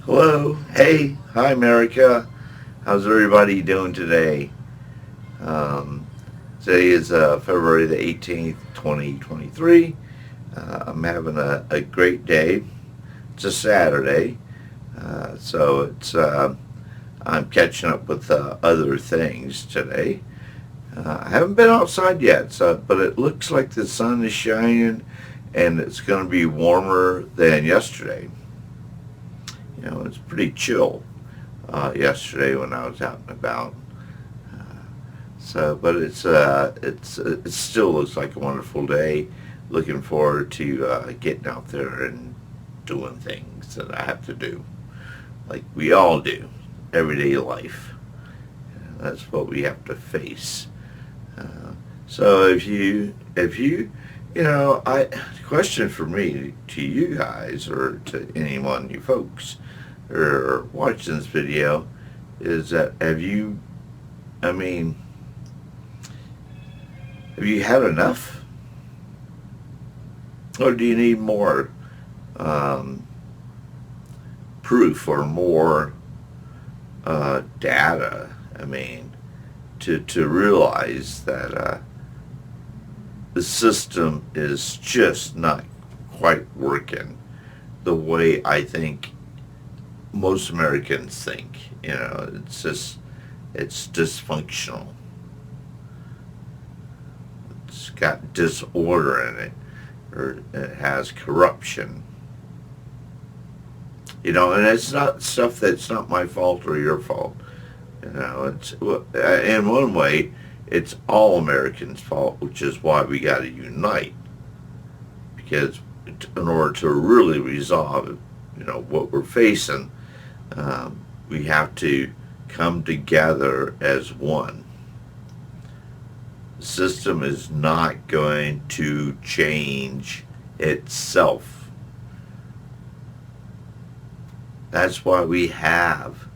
Hello. Hey. Hi, America. How's everybody doing today? Um, Today is February the 18th, 2023. I'm having a great day. It's a Saturday, so I'm catching up with other things today. I haven't been outside yet, but it looks like the sun is shining and it's going to be warmer than yesterday. It's pretty chill yesterday when I was out and about. But it still looks like a wonderful day. Looking forward to getting out there and doing things that I have to do, like we all do, everyday life. That's what we have to face. Uh, so if you, question for me to you guys or to anyone, you folks, or watching this video, is that I mean, have you had enough? Or do you need more um, proof or more data? I mean, to realize that the system is just not quite working the way I think most Americans think. It's dysfunctional. It's got disorder in it, or it has corruption. And it's not stuff that's not my fault or your fault. In one way, it's all Americans' fault, which is why we got to unite. Because in order to really resolve, what we're facing, we have to come together as one. The system is not going to change itself. That's why we have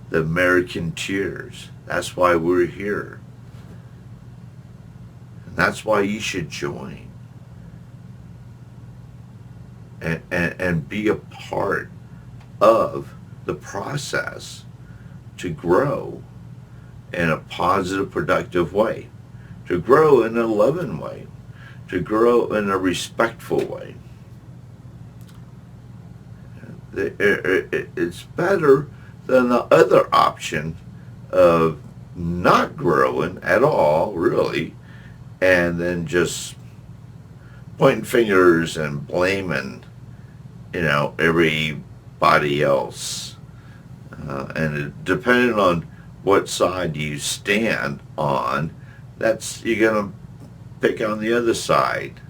the American Tears. That's why we're here. And that's why you should join and be a part of the process to grow in a positive, productive way, to grow in a loving way, to grow in a respectful way. It's better than the other option of not growing at all, really, and then just pointing fingers and blaming, everybody else. Depending on what side you stand on, you're gonna pick on the other side.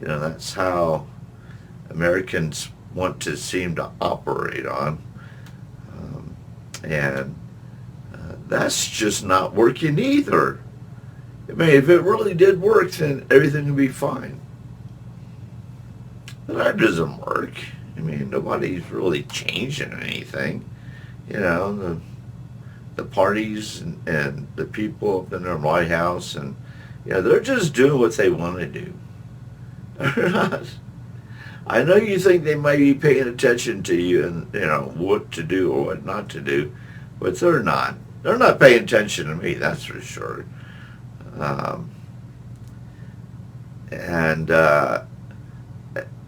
That's how Americans want to seem to operate on, and that's just not working either. I mean, if it really did work, then everything would be fine. But that doesn't work. I mean, nobody's really changing anything. The parties and the people up in the White House, and they're just doing what they want to do. They're not. I know you think they might be paying attention to you and what to do or what not to do, but they're not. They're not paying attention to me. That's for sure. Um, and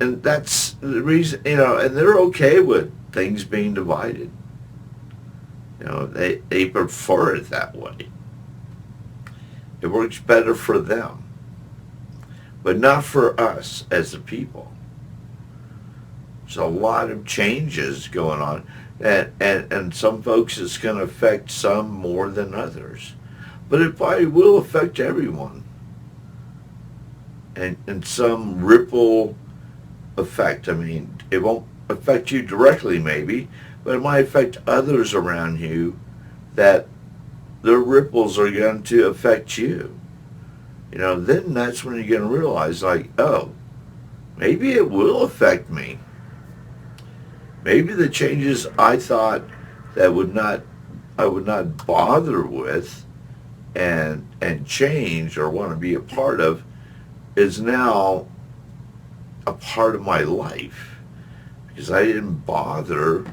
and that's the reason. And they're okay with things being divided. They prefer it that way. It works better for them, but not for us as a people. There's a lot of changes going on, and some folks it's going to affect some more than others, but it probably will affect everyone, and some ripple effect. I mean, it won't affect you directly maybe, but it might affect others around you, that the ripples are going to affect you. Then that's when you're going to realize, like, oh, maybe it will affect me. Maybe the changes I thought that I would not bother with and change or want to be a part of is now a part of my life, because I didn't bother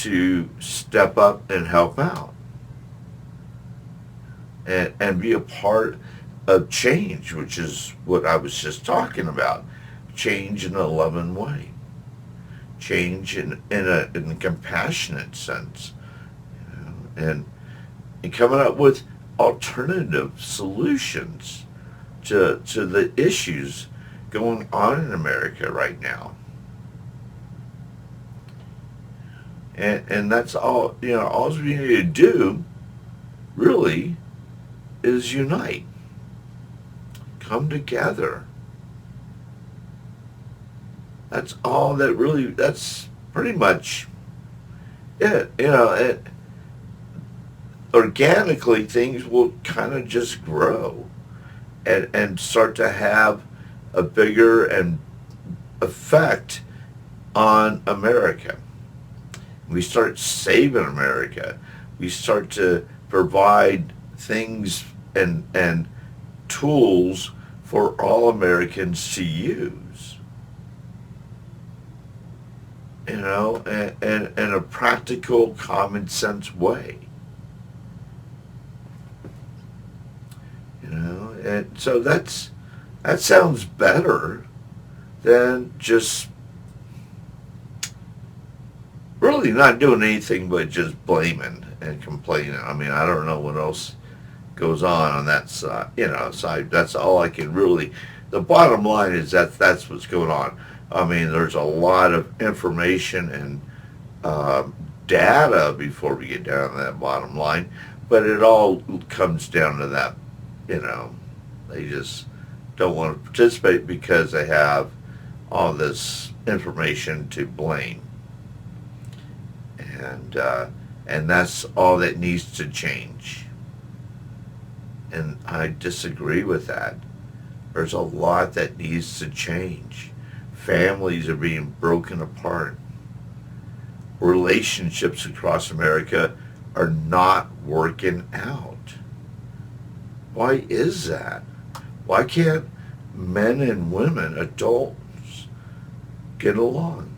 to step up and help out and be a part of change, which is what I was just talking about. Change in a loving way. Change in a compassionate sense. You know, and coming up with alternative solutions to the issues going on in America right now. And that's all, all we need to do really is unite. Come together. That's all that really, that's pretty much it. Organically things will kind of just grow and start to have a bigger and effect on America. We start saving America. We start to provide things and tools for all Americans to use. In a practical, common sense way. And so that sounds better than just really not doing anything but just blaming and complaining. I mean, I don't know what else goes on that side, side. That's all I can really, the bottom line is that's what's going on. I mean, there's a lot of information and data before we get down to that bottom line, but it all comes down to that, they just don't want to participate because they have all this information to blame. And that's all that needs to change. And I disagree with that. There's a lot that needs to change. Families are being broken apart. Relationships across America are not working out. Why is that? Why can't men and women, adults, get along?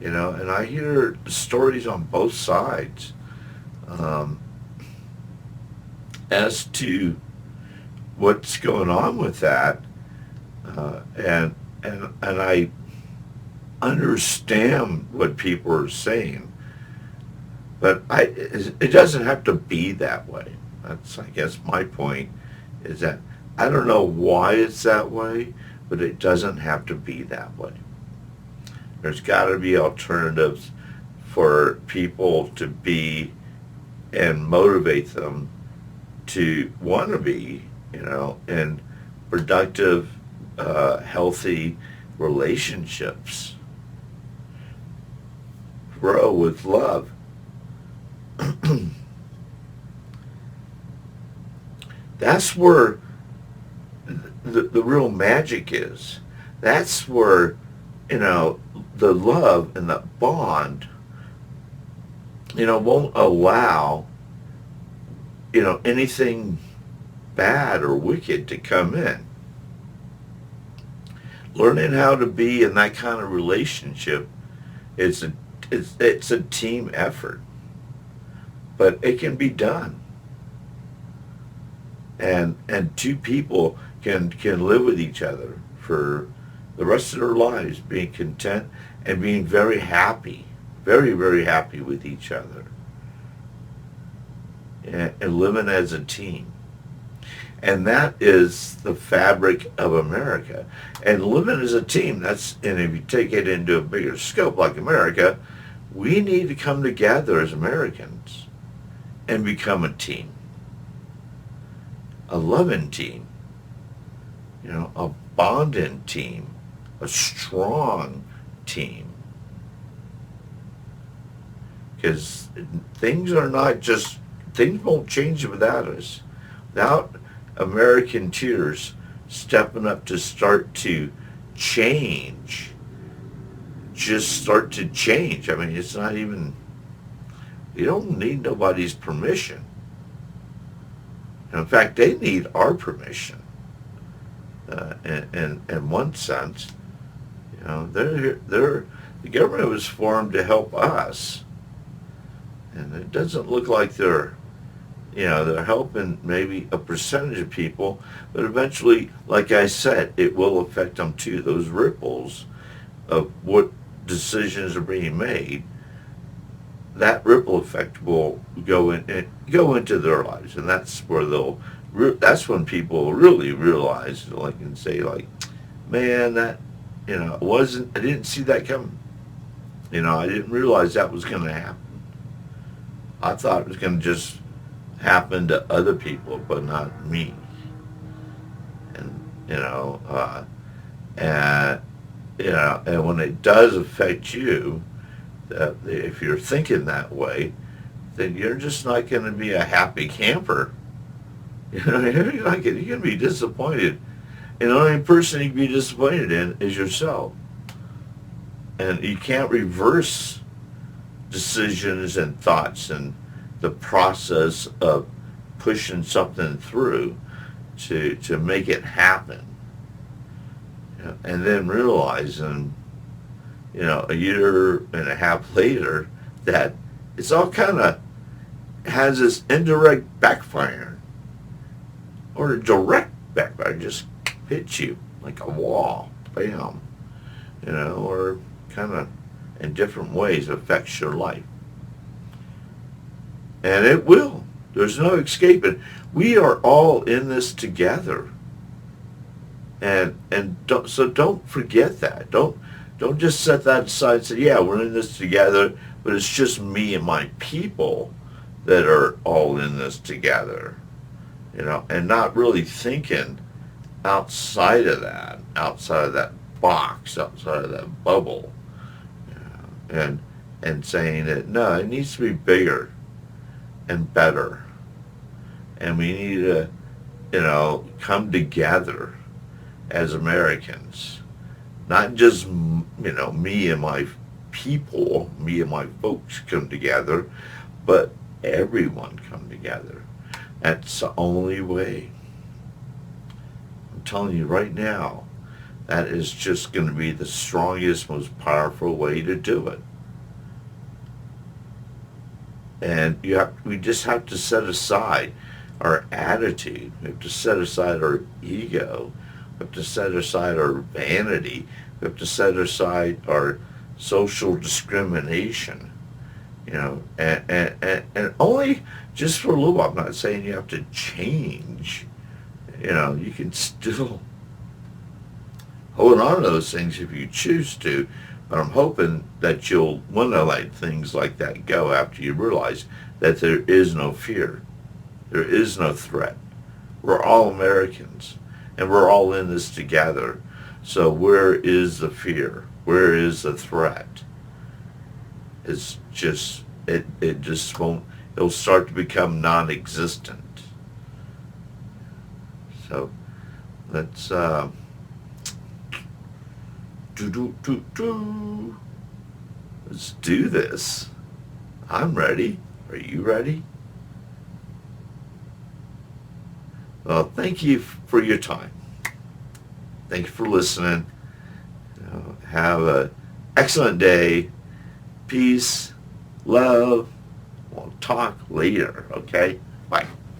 And I hear stories on both sides as to what's going on with that, and I understand what people are saying, but it doesn't have to be that way. That's, I guess, my point is that I don't know why it's that way, but it doesn't have to be that way. There's got to be alternatives for people to be and motivate them to want to be, in productive, healthy relationships. Grow with love. That's where the real magic is. That's where, the love and the bond, won't allow, anything bad or wicked to come in. Learning how to be in that kind of relationship, it's a team effort, but it can be done. And two people can live with each other for the rest of their lives, being content and being very happy, very, very happy with each other, and living as a team. And that is the fabric of America. And living as a team, and if you take it into a bigger scope like America, we need to come together as Americans and become a team. A loving team, a bonding team, a strong team. Because things won't change without us. Without American tears stepping up to start to change. Just start to change. I mean, it's not even, we don't need nobody's permission. In fact, they need our permission. In one sense, they're The government was formed to help us, and it doesn't look like they're helping maybe a percentage of people, but eventually, like I said, it will affect them too. Those ripples of what decisions are being made, that ripple effect will go into their lives, and that's where that's when people really realize, like, and say, like, man, that, I didn't see that coming. I didn't realize that was going to happen. I thought it was going to just happen to other people, but not me. And and and when it does affect you, that if you're thinking that way, then you're just not going to be a happy camper. You're not you're going to be disappointed, and the only person you can be disappointed in is yourself. And you can't reverse decisions and thoughts and the process of pushing something through to make it happen. And then realizing, a year and a half later, that it's all kind of has this indirect backfire or a direct backfire, just hits you like a wall, bam, or kind of in different ways affects your life. And it will. There's no escaping. We are all in this together. And don't forget that. Don't just set that aside and say, yeah, we're in this together, but it's just me and my people that are all in this together. And not really thinking outside of that box, outside of that bubble. And saying that, no, it needs to be bigger and better. And we need to, come together as Americans. Not just, me and my people, me and my folks come together, but everyone come together. That's the only way. I'm telling you right now, that is just going to be the strongest, most powerful way to do it. And we just have to set aside our attitude. We have to set aside our ego. We have to set aside our vanity. We have to set aside our social discrimination. And only just for a little while. I'm not saying you have to change. You can still hold on to those things if you choose to, but I'm hoping that you'll want to let things like that go after you realize that there is no fear. There is no threat. We're all Americans, and we're all in this together. So where is the fear? Where is the threat? It's just, it just won't, it'll start to become non-existent. So let's, let's do this. I'm ready. Are you ready? Well, thank you for your time. Thank you for listening. Have an excellent day. Peace, love. We'll talk later, okay? Bye.